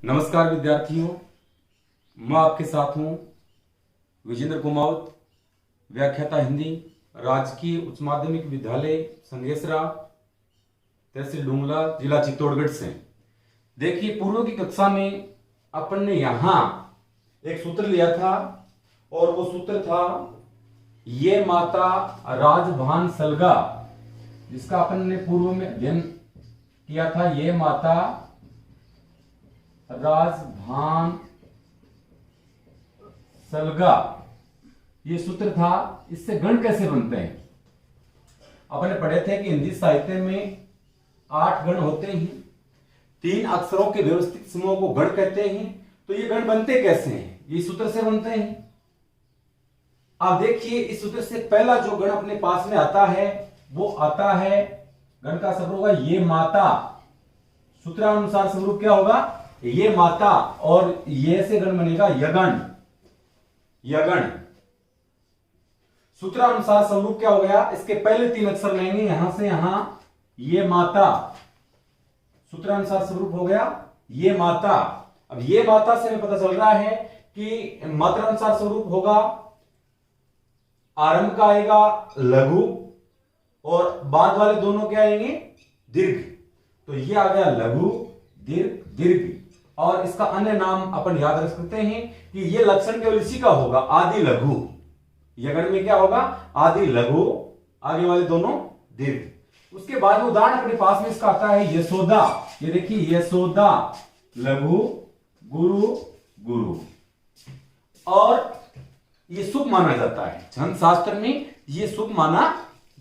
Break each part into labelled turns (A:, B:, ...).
A: नमस्कार विद्यार्थियों, मैं आपके साथ हूं विजेंद्र कुमावत, व्याख्याता हिंदी, राजकीय उच्च माध्यमिक विद्यालय संगेसरा, तहसील डुंगला, जिला चित्तौड़गढ़ से। देखिए, पूर्व की कक्षा में अपन ने यहां एक सूत्र लिया था और वो सूत्र था ये माता राजभान सलगा, जिसका अपन ने पूर्व में अध्ययन किया था। ये माता राजभान सलगा, ये सूत्र था। इससे गण कैसे बनते हैं? अपन ने पढ़े थे कि हिंदी साहित्य में 8 गण होते हैं। 3 अक्षरों के व्यवस्थित समूह को गण कहते हैं। तो ये गण बनते कैसे हैं? ये सूत्र से बनते हैं। अब देखिए, इस सूत्र से पहला जो गण अपने पास में आता है वो आता है, गण का स्वरूप होगा ये माता। सूत्रानुसार स्वरूप क्या होगा? ये माता। और ये से गण बनेगा यगण। यगण सूत्रानुसार स्वरूप क्या हो गया? इसके पहले 3 अक्षर लेंगे यहां से यहां, ये माता। सूत्रानुसार स्वरूप हो गया ये माता। अब ये माता से हमें पता चल रहा है कि मात्रानुसार स्वरूप होगा, आरंभ का आएगा लघु और बाद वाले दोनों क्या आएंगे? दीर्घ। तो ये आ गया लघु, दीर्घ, दीर्घ। और इसका अन्य नाम अपन याद रख सकते हैं कि ये लक्षण केवल इसी का होगा, आदि लघु। यगण में क्या होगा? आदि लघु, आगे वाले दोनों दीर्घ। उसके बाद उदाहरण अपने पास में इसका आता है यशोदा। ये देखिए, यशोदा लघु, गुरु, गुरु। और ये शुभ माना जाता है, छंद शास्त्र में ये शुभ माना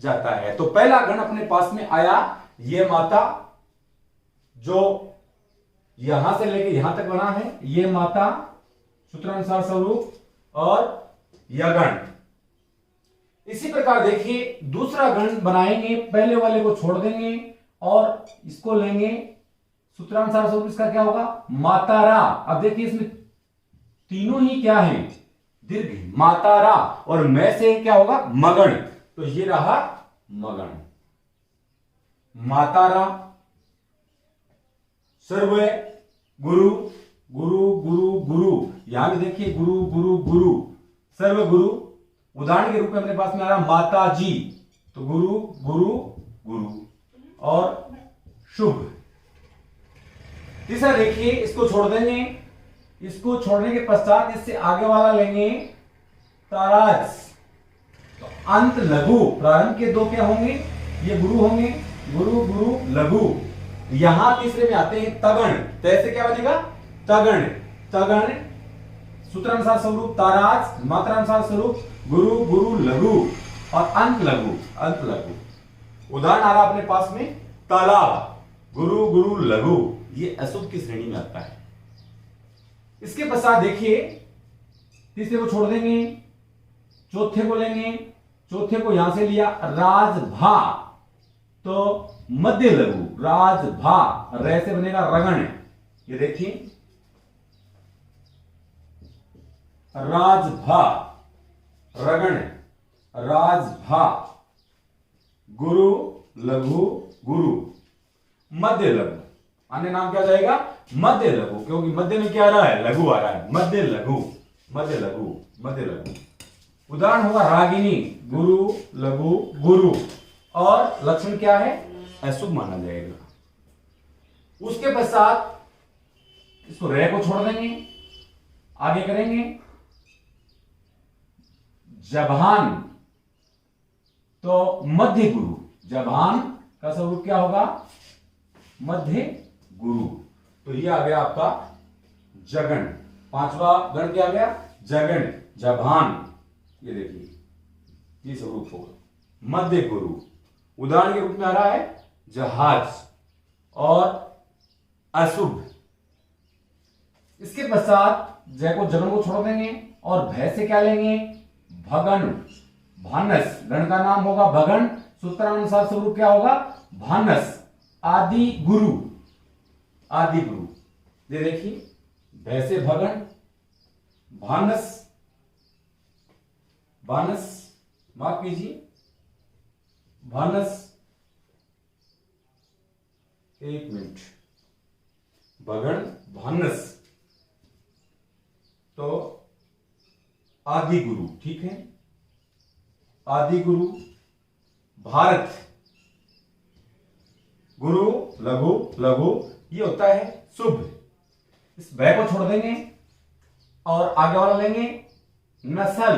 A: जाता है। तो पहला गण अपने पास में आया ये माता, जो यहां से लेके यहां तक बना है, ये माता सूत्रानुसार स्वरूप और यगण। इसी प्रकार देखिए, दूसरा गण बनाएंगे, पहले वाले को छोड़ देंगे और इसको लेंगे। सूत्रानुसार स्वरूप इसका क्या होगा? मातारा। अब देखिए, इसमें तीनों ही क्या है? दीर्घ। मातारा और मैं से क्या होगा? मगण। तो ये रहा मगण। मातारा, सर्व, गुरु, गुरु, गुरु, गुरु। यहां भी देखिए गुरु, गुरु, गुरु, सर्व गुरु। उदाहरण के रूप में अपने पास में आ रहा माता जी, तो गुरु, गुरु, गुरु और शुभ। तीसरा देखिए, इसको छोड़ देंगे। इसको छोड़ने के पश्चात इससे आगे वाला लेंगे ताराज। तो अंत लघु, प्रारंभ के 2 क्या होंगे? ये गुरु होंगे, गुरु, गुरु, लघु। यहां तीसरे में आते हैं तगण। तो ऐसे क्या बनेगा? तगण। तगण सूत्रानुसार स्वरूप ताराज, मात्रानुसार स्वरूप गुरु, गुरु, लघु और अंत लघु, अंत लघु। उदाहरण आ रहा अपने पास में तालाब, गुरु, गुरु, लघु। ये अशुभ की श्रेणी में आता है। इसके पश्चात देखिए, तीसरे को छोड़ देंगे, चौथे को लेंगे। चौथे को यहां से लिया राजभा, तो मध्य लघु, राजभा। रे से बनेगा रगण। ये देखिए, राजभा, रगण, राजभा, गुरु, लघु, गुरु, मध्य लघु। अन्य नाम क्या जाएगा? मध्य लघु, क्योंकि मध्य में क्या आ रहा है? लघु आ रहा है। मध्य लघु, मध्य लघु, मध्य लघु। उदाहरण होगा रागिनी, गुरु, लघु, गुरु। और लक्षण क्या है? अशुभ माना जाएगा। उसके पश्चात इसको रे को छोड़ देंगे, आगे करेंगे जबान, तो मध्य गुरु। जबान का स्वरूप क्या होगा? मध्य गुरु। तो ये आ गया आपका जगन। 5वां गण क्या आ गया? जगन, जबान। ये देखिए, ये स्वरूप होगा मध्य गुरु। उदाहरण के रूप में आ रहा है जहाज और अशुभ। इसके पश्चात जय को, जगन को छोड़ देंगे और भय से क्या लेंगे? भगन, भानस। गण का नाम होगा भगन। सूत्रानुसार स्वरूप क्या होगा? भानस। आदि गुरु, आदि गुरु। ये देखिए, भय से भगन, भानस, भानस, माफ कीजिए, भानस, एक मिनट, भगण भानस, तो आदि गुरु, ठीक है, आदि गुरु, भारत, गुरु लघु लघु, ये होता है शुभ। इस बै को छोड़ देंगे और आगे वाला लेंगे नस्ल,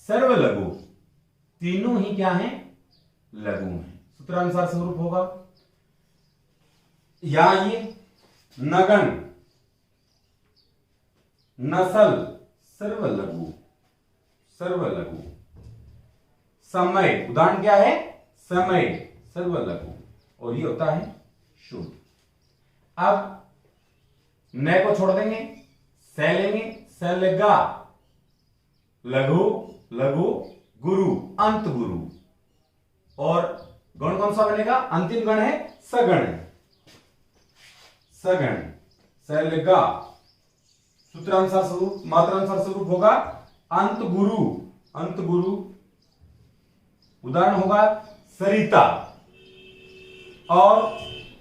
A: सर्व लघु, तीनों ही क्या हैं, लघु हैं। सूत्रानुसार स्वरूप होगा या ये नगण, नस्ल, सर्व लघु, सर्व लघु, समय, उदाहरण क्या है, समय, सर्व लघु, और ये होता है शुभ। अब न को छोड़ देंगे, से लेंगे, से लेगा, लघु लघु, गुरु, अंत गुरु, और गण कौन सा बनेगा, अंतिम गण है सगण, सगण, से लेगा, सूत्रानुसार स्वरूप, मात्रानुसार स्वरूप होगा अंत गुरु, अंत गुरु, उदाहरण होगा सरिता, और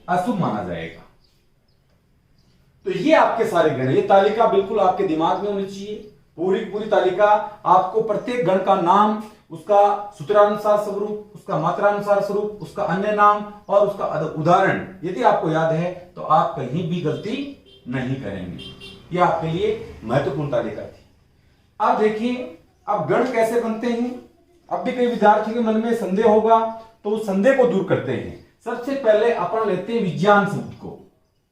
A: अशुभ माना जाएगा। तो ये आपके सारे गण, ये तालिका बिल्कुल आपके दिमाग में होनी चाहिए, पूरी पूरी तालिका। आपको प्रत्येक गण का नाम, उसका सूत्रानुसार स्वरूप, उसका मात्रानुसार स्वरूप, उसका अन्य नाम और उसका उदाहरण यदि आपको याद है तो आप कहीं भी गलती नहीं करेंगे। ये आपके लिए महत्वपूर्ण तालिका थी। अब देखिए, अब गण कैसे बनते हैं। अब भी कई विद्यार्थियों के मन में संदेह होगा, तो उस संदेह को दूर करते हैं। सबसे पहले अपन लेते हैं विज्ञान शब्द को।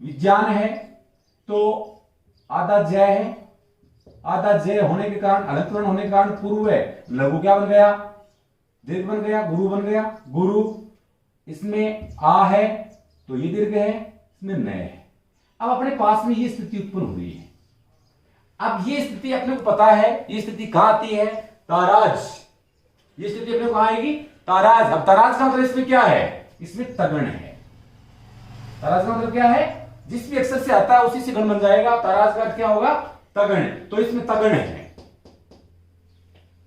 A: विज्ञान है तो आधा जय है, आधा जय होने के कारण, अलंकरण होने के कारण पूर्व है, लघु क्या बन गया, दीर्घ बन गया, गुरु बन गया, गुरु। इसमें आ है तो ये दीर्घ है, इसमें न है। अब अपने पास में ये स्थिति उत्पन्न हुई है। अब ये स्थिति अपने को पता है, ये स्थिति कहां आती है, ताराज। ये स्थिति अपने को कहां आएगी, ताराज। अब ताराज का मतलब इसमें क्या है, इसमें तगण है। ताराज का मतलब क्या है, जिस भी अक्षर से आता है उसी से गण बन जाएगा। ताराज का अर्थ क्या होगा, तगण, तो इसमें तगण है।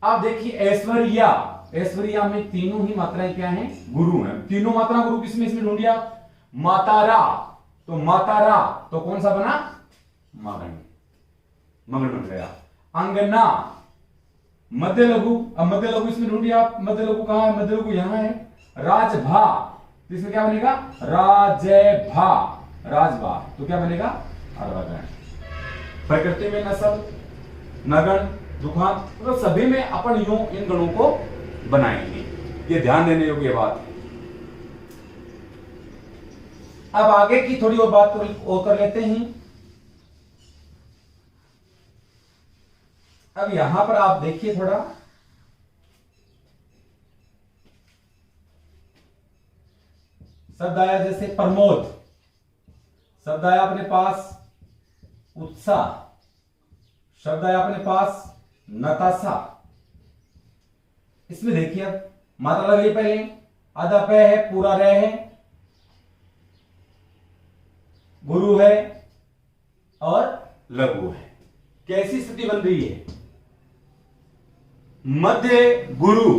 A: अब देखिए ऐश्वर्या, ऐश्वर्या में तीनों ही मात्राएं क्या हैं, गुरु हैं। तीनों मात्रा गुरु किसमें, इसमें ढूंढ लिया। मातारा, तो मातारा तो कौन सा बना, मगन, मगन बन गया। अंगना, मध्य लघु, अब मध्य लघु इसमें ढूंढ लिया। मध्य लघु कहां है, मध्य लघु यहां है। राजभा, तो इसमें क्या बनेगा, राजभा, राजभा, तो क्या बनेगा, अर्वागण। प्रकृति में नस्ल, नगण, दुखांत, तो सभी में अपन यूं इन गणों को बनाएंगे। ये ध्यान देने योग्य बात है। अब आगे की थोड़ी और बात और कर लेते हैं। अब यहां पर आप देखिए थोड़ा, शब्द आया जैसे प्रमोद, शब्द आया अपने पास उत्साह, शब्द आया अपने पास नताशा। इसमें देखिए अब मात्रा लग रही, पहले आधा पे है, पूरा रह है, गुरु है और लघु है। कैसी स्थिति बन रही है, मध्य गुरु,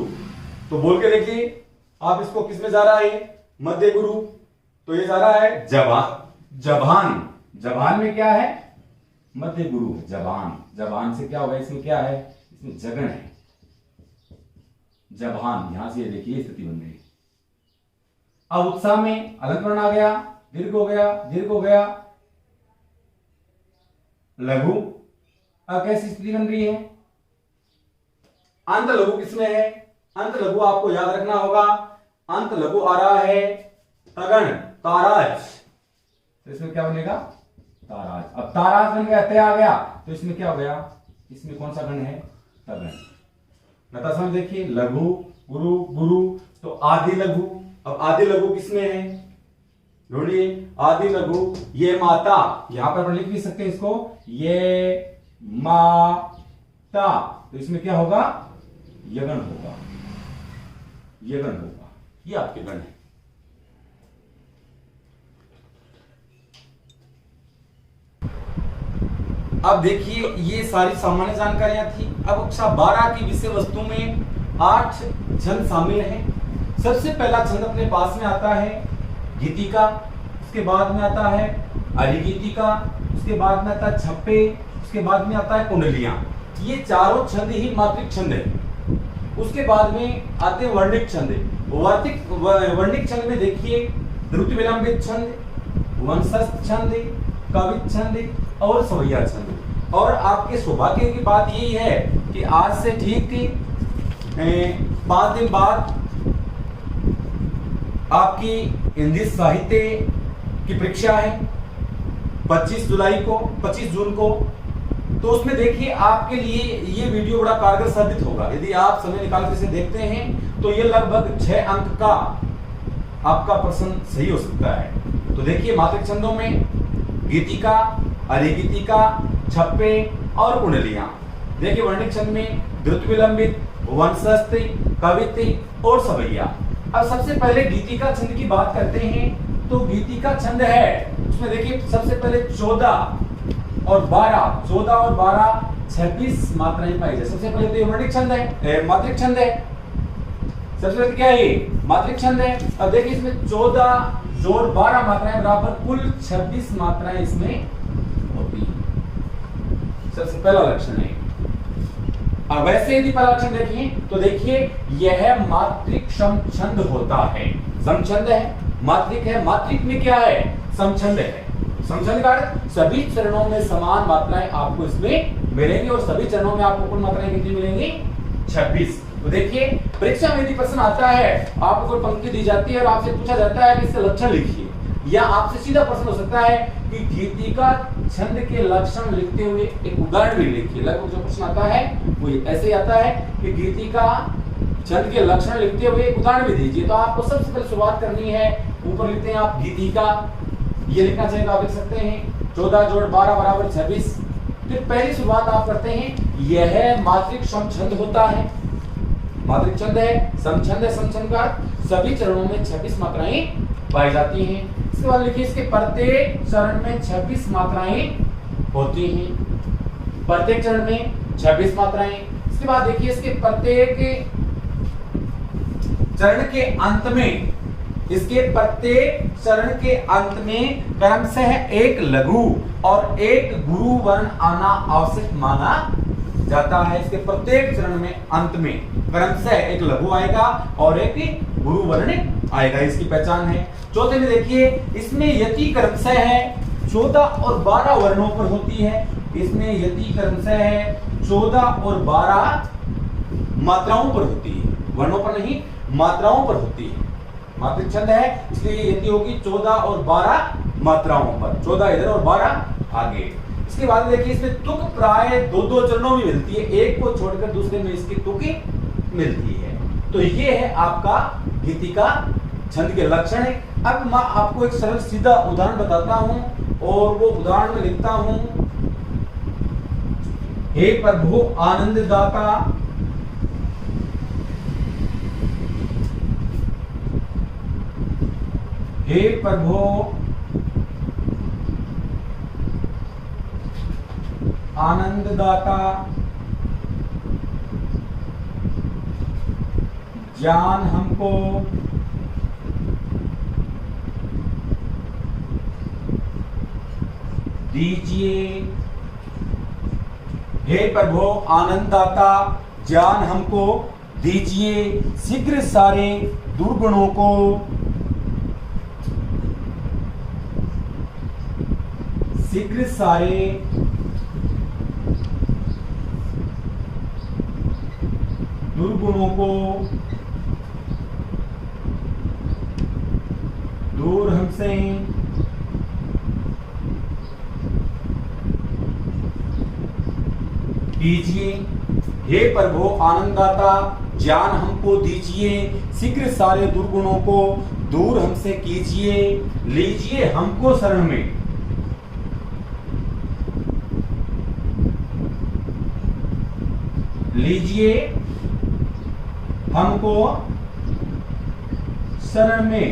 A: तो बोल के देखिए आप इसको, किसमें जा रहा है, मध्य गुरु, तो ये जा रहा है जबान, जबान, जबान में क्या है, मध्य गुरु है, जबान, जबान से क्या होगा, इसमें क्या है, इसमें जगन है, जबान। यहां से ये देखिए स्थिति बन गई। अब उत्साह में अलंकरण आ गया, दीर्घ हो गया, दीर्घ हो गया, लघु। अब कैसी स्थिति बन रही है, अंत लघु किसमें है, अंत लघु आपको याद रखना होगा, अंत लघु आ रहा है तगण, ताराज, तो इसमें क्या बनेगा, ताराज। अब ताराज बन गया, तय आ गया, तो इसमें क्या हो गया, इसमें कौन सा गण है, तगण। नताशा में देखिए लघु, गुरु, गुरु, तो आदि लघु। अब आदि लघु किसमें है, ढूंढिए, आदि लघु, ये माता, यहां पर लिख भी सकते हैं इसको, ये माता, तो इसमें क्या होगा, यगण होगा, यगण होगा। ये आपके गण है। अब देखिए ये सारी सामान्य जानकारियां थी। अब कक्षा 12 की विषय वस्तु में 8 छंद शामिल हैं। सबसे पहला छंद अपने पास में आता है गीतिका, उसके बाद में आता है अरिगीतिका, उसके बाद में आता है छप्पे, उसके बाद में आता है कुंडलियां। ये चारों छंद ही मात्रिक छंद है। उसके बाद में आते हैं वर्णिक छंद। वर्णिक छंद में देखिए द्रुत विलंबित छंद, वंशस्थ छंद, कवित छंद और सवैया छंद। और आपके सौभाग्य की बात यही है कि आज से ठीक 5 दिन बाद आपकी हिंदी साहित्य की परीक्षा है 25 जून को। तो उसमें देखिए आपके लिए ये वीडियो बड़ा कारगर साबित होगा। यदि आप समय निकाल कर इसे देखते हैं तो ये लगभग 6 अंक का आपका प्रश्न सही हो सकता है। तो देखिए मात्रिक छंदों में गीतिका, अरिगीतिका, छप्पे और कुंडलियां। देखिए वर्णिक छंद में द्रुत विलंबित, वंशस्थ, कवित और सवैया। अब सबसे पहले गीतिका छंद की बात करते हैं। तो गीतिका छंद है उसमें देखिए सबसे पहले 14 और 12 26 मात्राएं पाई जाए। सबसे पहले तो ये वर्णिक छंद है, मात्रिक छंद है। सबसे पहले क्या है ये मात्रिक छंद है। अब देखिए इसमें 14 जोड़ 12 मात्राएं बराबर कुल 26 मात्राएं इसमें होती है। सबसे पहला लक्षण है। अब वैसे यदि पहला लक्षण देखें तो देखिए यह मात्रिक समछंद होता है। समछंद है, मात्रिक है। मात्रिक में क्या है? समछंद है। समछंद का अर्थ सभी चरणों में समान मात्राएं आपको इसमें मिलेंगी और सभी चरणों में आपको कुल मात्राएं कितनी मिलेंगी? 26। तो देखिए परीक्षा में यदि प्रश्न आता है, आपको कोई पंक्ति दी जाती है और आपसे पूछा जाता है कि इसके लक्षण लिखिए, या आपसे सीधा प्रश्न हो सकता है कि गीतिका छंद के लक्षण लिखते हुए एक उदाहरण भी लिखिए। लगभग जो प्रश्न आता है वो ऐसे ही आता है कि गीतिका छंद के लक्षण लिखते हुए एक उदाहरण भी दीजिए। तो आपको सबसे पहले शुरुआत करनी है, ऊपर लिखते हैं आप गीतिका, ये लिखना चाहिए तो आप लिख सकते हैं 14 जोड़ 12 बराबर 26। फिर पहली शुरुआत आप करते हैं, यह मात्रिक समछंद होता है। मात्रिक छंद है, समछंद है। समछंद का सभी चरणों में 26 मात्राएं पाई जाती हैं। इसके बाद लिखिए इसके प्रत्येक चरण में 26 मात्राएं होती हैं। प्रत्येक चरण में 26 मात्राएं। इसके बाद देखिए इसके प्रत्येक चरण के अंत में, इसके प्रत्येक चरण के अंत में क्रमशः एक लघु और एक गुरु वर्ण आना आवश्यक माना जाता है। इसके प्रत्येक चरण में अंत में क्रमशः एक लघु आएगा और एक गुरु वर्ण आएगा, इसकी पहचान है। चौथे में देखिए इसमें यति क्रमशः है 14 और 12 वर्णों पर होती है। इसमें यति क्रमशः है 14 और 12 मात्राओं पर होती है, वर्णों पर नहीं मात्राओं पर होती है। मात्रिक छंद है इसलिए यति होगी 14 और 12 मात्राओं पर, 14 इधर और 12 आगे। इसके बाद देखिए इसमें तुक प्राय 2-2 चरणों में मिलती है, एक को छोड़कर दूसरे में इसकी तुक मिलती है। तो ये है आपका गीतिका छंद के लक्षण है। अब मैं आपको एक सरल सीधा उदाहरण बताता हूं और वो उदाहरण में लिखता हूं, हे प्रभु आनंददाता, हे प्रभु आनंददाता, ज्ञान हमको दीजिए। हे प्रभु आनंददाता, ज्ञान हमको दीजिए, शीघ्र सारे दुर्गुणों को शीघ्र सारे दुर्गुणों को दूर हमसे कीजिए। हे प्रभु आनंददाता, ज्ञान हमको दीजिए, शीघ्र सारे दुर्गुणों को दूर हमसे कीजिए। लीजिए हमको शरण में, लीजिए हमको शरण में,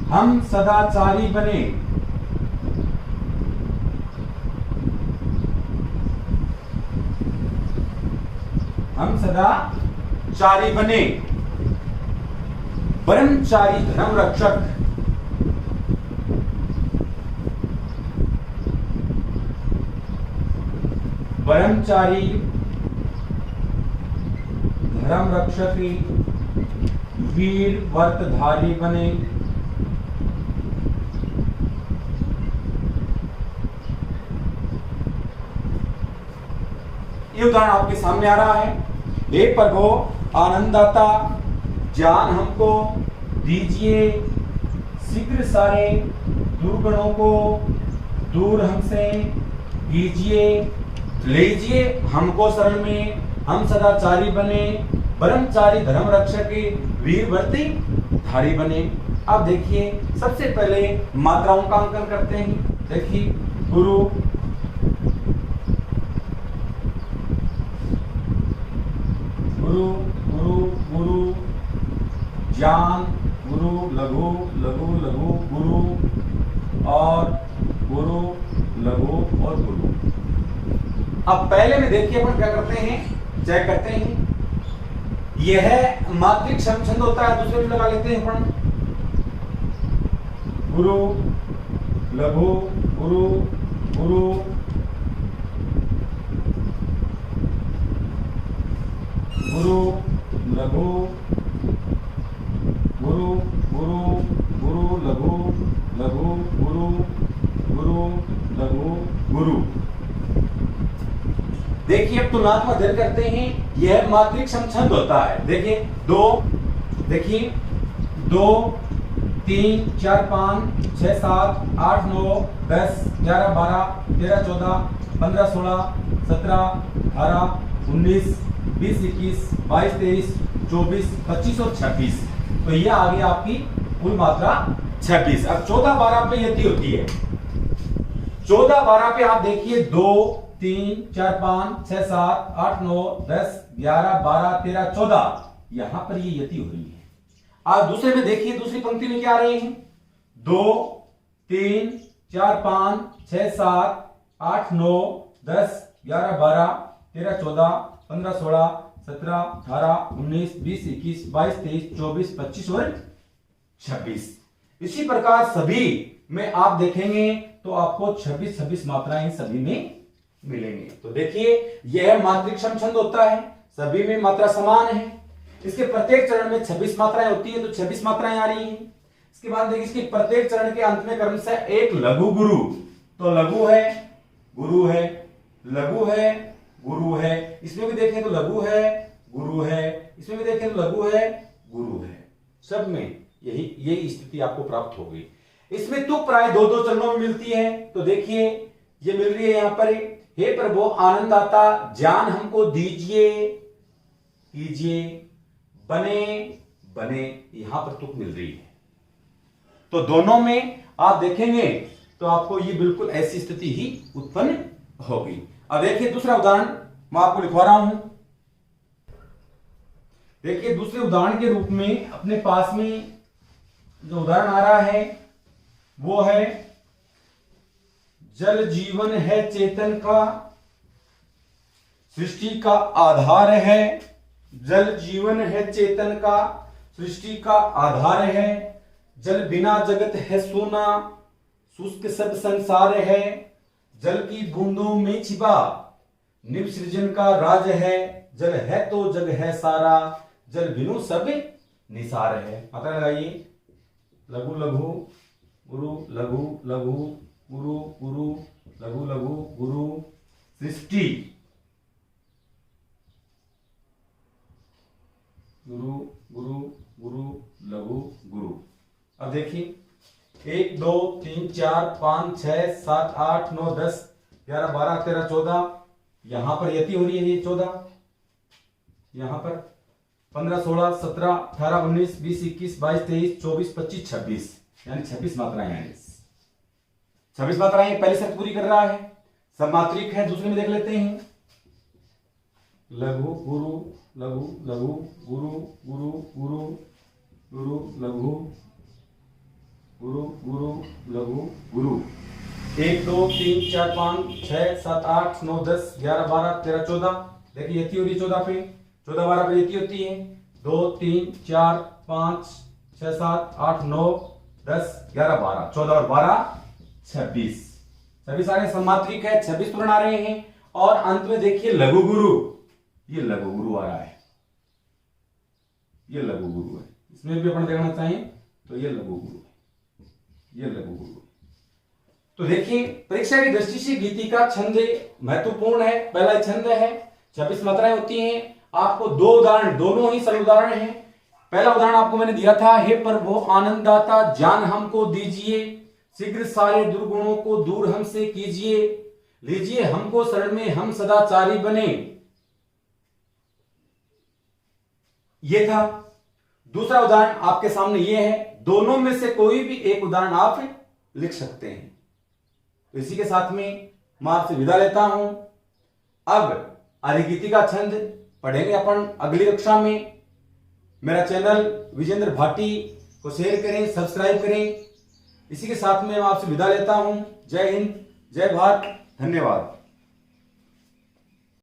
A: हम सदाचारी बने, हम सदाचारी बने, ब्रह्मचारी धर्म रक्षक, ब्रह्मचारी धर्म रक्षक वीर व्रतधारी बने। ये उदाहरण आपके सामने आ रहा है। हे प्रभु आनंददाता, ज्ञान हमको दीजिए, शीघ्र सारे दुर्गुणों को दूर हमसे कीजिए, लीजिए हमको शरण में, हम सदाचारी बने, ब्रह्मचारी धर्म रक्षक वीर व्रती धारी बने। अब देखिए सबसे पहले मात्राओं का अंकन करते हैं। देखिए गुरु, गुरु गुरु गुरु, ज्ञान गुरु, लघु लघु लघु गुरु, और गुरु लघु और गुरु। अब पहले में देखिए अपन क्या करते हैं, चेक करते हैं। यह मात्रिक छंद होता है, दूसरे में लगा लेते हैं अपन। गुरु लघु गुरु गुरु, गुरु लघु गुरु गुरु गुरु लघु लघु गुरु गुरु लघु गुरु। देखिए अब तुलनात्मक अध्ययन करते हैं। यह मात्रिक छंद होता है। देखिए दो, देखिए 2 3 4 5 6 7 8 9 10 11 12 13 14 15 16 17 18 19 20 21 22 23 24 25 और 26। तो ये आ गई आपकी कुल मात्रा 26। अब 14 12 पे यति होती है। 14 12 पे आप देखिए 2 3 4 5 6 7 8 9 10 11 12 13 14, यहां पर ये यति हो रही है। आज दूसरे में देखिए, दूसरी पंक्ति में क्या आ रहे हैं, 2 3 4 5 6 7 8 9 10 11 12 13 14 15 16 17 18 19 20 21 22 23 24 25 और 26। इसी प्रकार सभी में आप देखेंगे तो आपको 26 26 मात्राएं सभी में मिलेंगे। तो देखिए यह मात्रिक छंद होता है, सभी में मात्रा समान है। इसके प्रत्येक चरण में 26 मात्राएं होती है, तो 26 मात्राएं आ रही हैं। इसके बाद देखिए इसके प्रत्येक चरण के अंत में क्रमशः एक लघु गुरु, तो लघु है गुरु है, लघु है गुरु है, इसमें भी देखें तो लघु है गुरु है, इसमें भी देखें तो लघु है गुरु है। सब में यही स्थिति आपको प्राप्त होगी। इसमें तुक प्राय 2-2 चरणों में मिलती है। तो देखिए ये मिल रही है यहां पर, हे प्रभु आनंददाता, ज्ञान हमको दीजिए, कीजिए, बने बने, यहां पर तुक मिल रही है। तो दोनों में आप देखेंगे तो आपको ये बिल्कुल ऐसी स्थिति ही उत्पन्न होगी। अब देखिए दूसरा उदाहरण मैं आपको लिखवा रहा हूं। देखिए दूसरे उदाहरण के रूप में अपने पास में जो उदाहरण आ रहा है वो है, जल जीवन है चेतन का, सृष्टि का आधार है। जल जीवन है चेतन का, सृष्टि का आधार है। जल बिना जगत है सोना, शुष्क सब संसार है। जल की बूंदों में छिपा निवसृजन का राज है। जल है तो जग है सारा, जल बिनु सब निसार है। पता लगाइए, लघु लघु गुरु, लघु लघु गुरु गुरु, लघु लघु गुरु, सृष्टि गुरु गुरु गुरु, लघु गुरु। अब देखिए 1 2 3 4 5 6 7 8 9 10 11 12 13 14, यहां पर यति हो रही है ये 14, यहां पर 15 16 17 18 19 20 21 22 23 24 25 26, यानी 26 मात्राएं हैं। 26 मात्राएं पहले शर्त पूरी कर रहा है, समात्रिक है। दूसरे में देख लेते हैं, लघु गुरु लघु लघु गुरु गुरु गुरु गुरु लघु गुरु गुरु लघु गुरु। 1 2 3 4 5 6 7 8 9 10 11 12 13 14, देखिए यति हो रही 14 पे, 14 12 पे यति होती है। 2 3 4 5 6 7 8 9 10 11 12, 14 और 12 26, 26 आ रहे, समात्रिक है। 26 पूर्ण आ रहे हैं। और अंत में देखिए लघु गुरु, ये लघु गुरु आ रहा है, ये लघु गुरु है। इसमें भी अपन देखना चाहें तो ये लघु गुरु है, ये लघु गुरु है। तो देखिए परीक्षा की दृष्टि से गीति का छंद महत्वपूर्ण है। पहला छंद है, 26 मात्राएं होती हैं। आपको दो उदाहरण, दोनों ही सरल उदाहरण हैं। पहला उदाहरण आपको मैंने दिया था, हे प्रभु आनंददाता ज्ञान हमको दीजिए, शीघ्र सारे दुर्गुणों को दूर हमसे कीजिए, लीजिए हमको शरण में हम सदाचारी बने, ये था। दूसरा उदाहरण आपके सामने ये है। दोनों में से कोई भी एक उदाहरण आप लिख सकते हैं। तो इसी के साथ में मैं आपसे विदा लेता हूं। अब आदिगीति का छंद पढ़ेंगे अपन अगली कक्षा में। मेरा चैनल विजेंद्र भाटी को शेयर करें, सब्सक्राइब करें। इसी के साथ में मैं आपसे विदा लेता हूं। जय हिंद, जय भारत, धन्यवाद।